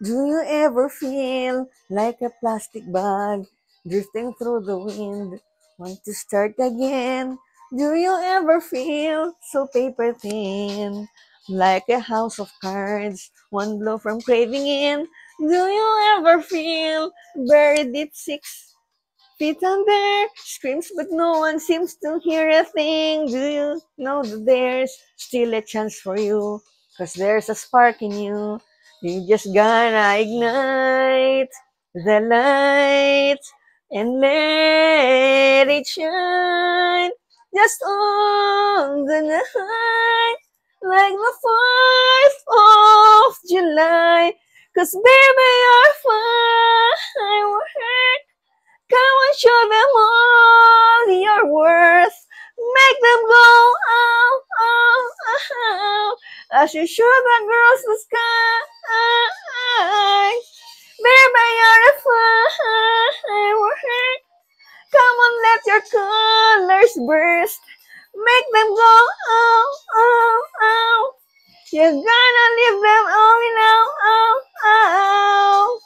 Do you ever feel like a plastic bag drifting through the wind? Want to start again? Do you ever feel so paper thin? Like a house of cards, one blow from craving in? Do you ever feel buried deep 6 feet under? Screams but no one seems to hear a thing. Do you know that there's still a chance for you? 'Cause there's a spark in you. You just gotta ignite the light and let it shine. Just on the night, like the 4th of July. 'Cause baby, you're firework. Come and show them all your worth. Make them go, oh, oh, oh, as you shoot across the sky. Baby, you're a firework. Come on, let your colors burst. Make them go, oh, oh, oh. You're gonna leave them all in, oh, oh, oh.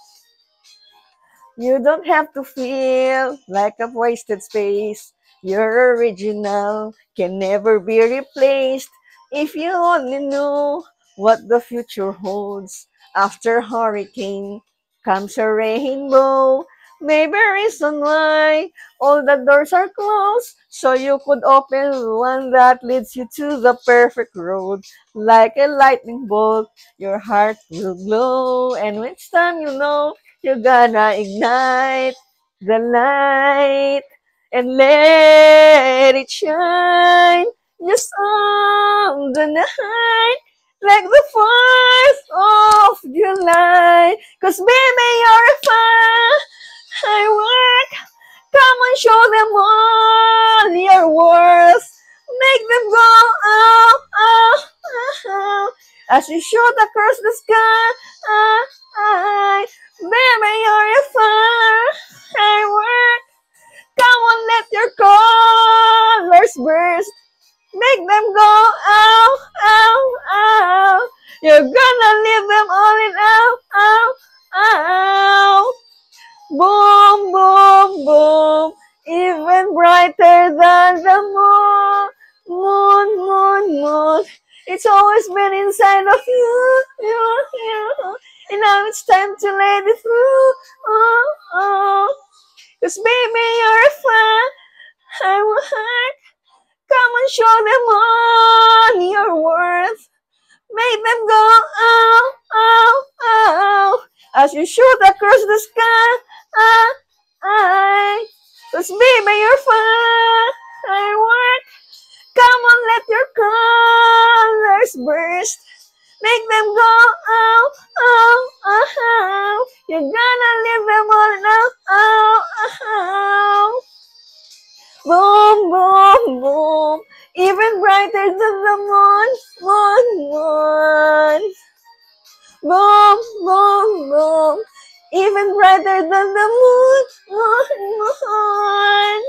You don't have to feel like a wasted space. Your original can never be replaced. If you only knew what the future holds. After hurricane comes a rainbow. Maybe reason why all the doors are closed. So you could open one that leads you to the perfect road. Like a lightning bolt, your heart will glow. And when it's time you know you gotta ignite the light and let it shine just on the night like the 4th of July. 'Cause baby, you're a firework. Come and show them all your worth. Make them go, oh, oh, oh, as you shoot across the sky. Baby, you're a firework. Come on, let your colors burst. Make them go, oh, oh, oh. You're gonna leave them all in, oh, oh, oh. Boom, boom, boom. Even brighter than the moon. Moon, moon, moon. It's always been inside of you, you. And now it's time to let it through. Oh, oh. 'Cause baby, you're a firework. Come and show them all your worth. Make them go, oh, oh, oh, as you shoot across the sky. 'Cause baby, you're firework. Come on, let your colors burst. Make them go, oh, oh, oh. You're gonna leave them all now, oh, oh. Boom, boom, boom. Even brighter than the moon, moon, moon. Boom, boom, boom. Even brighter than the moon, moon, moon.